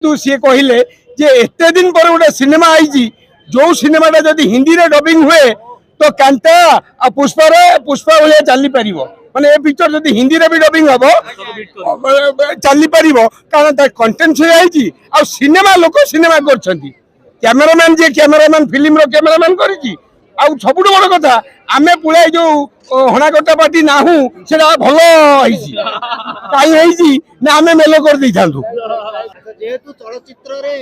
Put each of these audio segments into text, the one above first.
तू सी कहले जे एते दिन पर गोटे सिनेमा आई जो सिनेमाटा जदि हिंदी रे डबिंग हुए तो कांता आ पुष्पा भाई चली पार माने ए पिक्चर जदि हिंदी रे भी डबिंग हम चली पार कारण कंटेंट से आई आ सिनेमा लोक सिनेमा कर कैमेरामैन जे कैमेरामैन फिल्म रो कैमेरामैन करी सब बड़ कथा आम पुरा जो हणाकटा पार्टी नाहू से भल कहीं ना आम मेलो कर दे था जेहेतु चलचित्र रे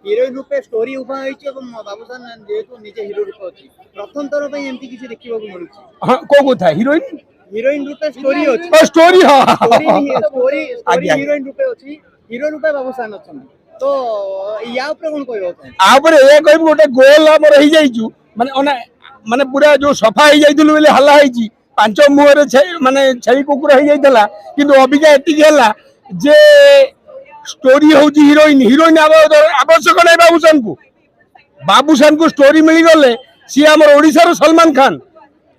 हिरोइन रूपे स्टोरी उभा होइछि एवं बाबूसान जेहेतु निजे हिरो रूप अछि प्रथम थर पई एमती किछि देखिबा को मिलुछि। हां को कोथा हिरोइन रूपे स्टोरी अछि स्टोरी हां स्टोरी हिरोइन रूपे अछि हिरो रूपे बाबूसान अछि तो या ऊपर कोन कहबो आ ऊपर ए कहब गोटे गोल हमर रहि जाइछु माने माने पूरा जो सफा हो जाइथिलु बेले हल्ला होइछि पांच मुहरे माने छई कुकुर हो जाइतला किंतु अबिका एति गेला जे स्टोरी होची हिरोइन आवश्यक नहीं बाबूसान को स्टोरी मिल गले सी आम ओडिशार सलमान खान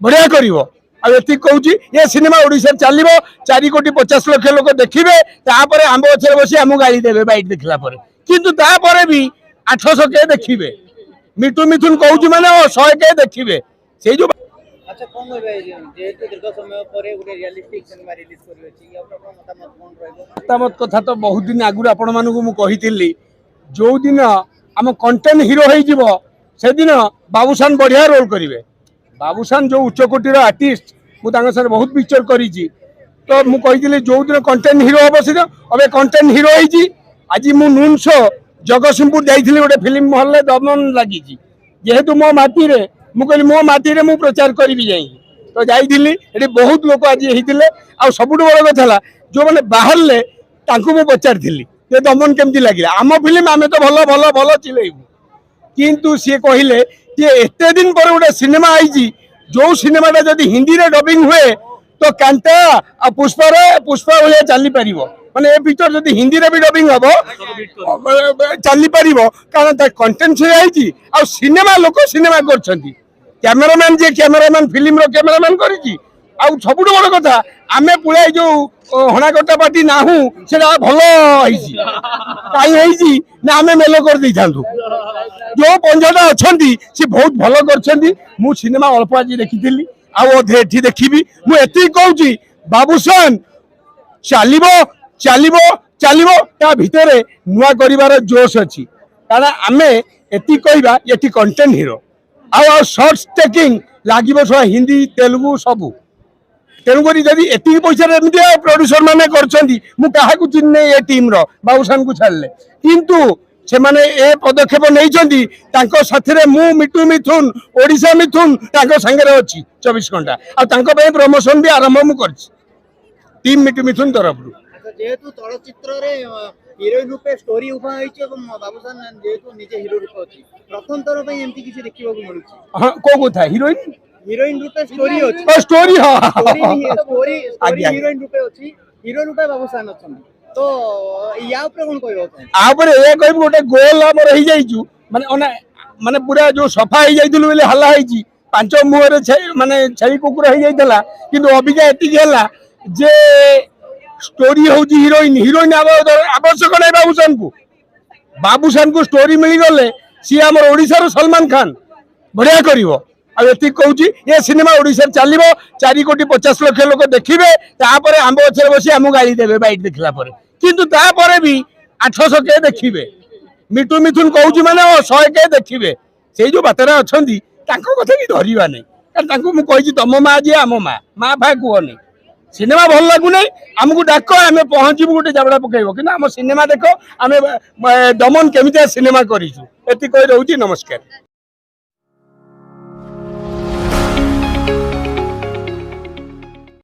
बढ़िया करिवो आती कहूँ ये सिनेमा ओडिशा चलो 4,50,00,000 लोक देखिए तापर आंब गचर बसी आमको गाड़ी देवे बैठ देखला किंतु तापर भी 800 के देखिए मिठू मिथुन कहूँ माने 100 के देखिए से जो अच्छा कोन होबे जेहेतु दीर्घ समय परे गुटे रियलिस्टिक सिनेमा रिलीज करियो छी या मतामत कोन रहइबो मतामत कथा तो बहुत दिन आगु आपण मानकु मु कहितिली जो दिन आम कंटेंट हीरो होई जिवो से दिन बाबूसान बढ़िया रोल करिवे बाबूसान जो उच्च कोटीर आर्टिस्ट मु तांग साथ बहुत पिक्चर करी तो मु कहितिली जो दिन कंटेंट हीरो हबो से अबे कंटेंट हीरो होई जी आज मु नून शो जगतसिंहपुर जाइथिली गोटे फिल्म हॉल रे दमन लागि जेहेतु मो माटी रे मु कहली मो माटी रे मु प्रचार करी जाई तो जाइथिली एठी बहुत लोक आज हेतिले आ सबुठ बड़ कथा जो मैंने बाहर ले मु पचारि ये दमन केमती लगे आम फिल्म आम तो भल भल भल चिलेबू किंतु सी कहले जे एते दिन पर गोटे सिनेमा आई जो सिनेमाटा जदि हिंदी रे डबिंग हुए तो कांता आ पुष्पा भाई चली पार माने ए पिक्चर जदि हिंदी रे भी डबिंग हम चली पार कारण कंटेंट से आई आ सिनेमा लोक सिनेमा कर कैमेरामैन जे कैमेरामैन फिल्म रो कैमेरामैन करी सब बड़ कथा आम पुरा जो हणाकटा पार्टी नाहू से भल कहीं ना आम मेलो कर दे था जो पंजाटा अच्छा सी बहुत भल कर सिनेमा अल्प आज देखी आधे देखी मुझे कहूँ बाबूसान चलो चलो चलो ता भितर नुआ कर जोश अच्छी कारण आम एति कहवा ये कंटेंट हीरो आ शॉर्ट्स टेकिंग लगे सब हिंदी तेलुगु सबू तेणुक जदि एति पैसा प्रोड्यूसर मैंने कर चिन्ह ए टीम रो बाबूसान को छाड़े किंतु से माने ए पदक्षेप नहीं साथी मु मिठू मिथुन ओडिशा मिथुन सांगे अच्छी 24 घंटा आ प्रमोशन भी आरंभ मुझे टीम मिठू मिथुन तरफ जेहेतु चलचित्र रे हिरोइन रूपे स्टोरी उभा होइछि एवं बाबूसान जेहेतु निजे हिरो रूप अछि प्रथम थर पई एमती किछि देखिबा को मिलुछि। हां को कोथा हिरोइन रूपे स्टोरी अछि स्टोरी हां स्टोरी हिरोइन रूपे अछि हिरो रूपे बाबूसान अछि तो या ऊपर कोन कहबो आ ऊपर ए कहब गोटे गोल हम रहि जाइछु माने माने पूरा जो सफा हो जाइथिलु बेले हल्ला होइछि पांच मुहरे माने छई कुकुर हो जाइतला किंतु अबिका एति गेला जे स्टोरी होची हिरोइन आवश्यक नहीं बाबूसान को स्टोरी मिल गले सी आम ओडिशार सलमान खान बढ़िया करिवो आती कहूँ ये सिनेमा ओडिशा चलो 4,50,00,000 लोक देखिए तापर आंब गचर बसी आमको गाड़ी देवे बैठ देखला किंतु तापर भी 800 के देखिए मिठू मिथुन कहूँ माने 100 के देखिए से जो बातरा अच्छा कथा भी धरवा नहीं मुझे तुम माँ जी आम माँ फा कहनी सिनेमा भल लगुना आमको डाक आम पहुँचू गोटे जबड़ा पकड़ कि आम सिनेमा देख आम दमन केमितिया सिनेमा करूँ एति कही रोची नमस्कार।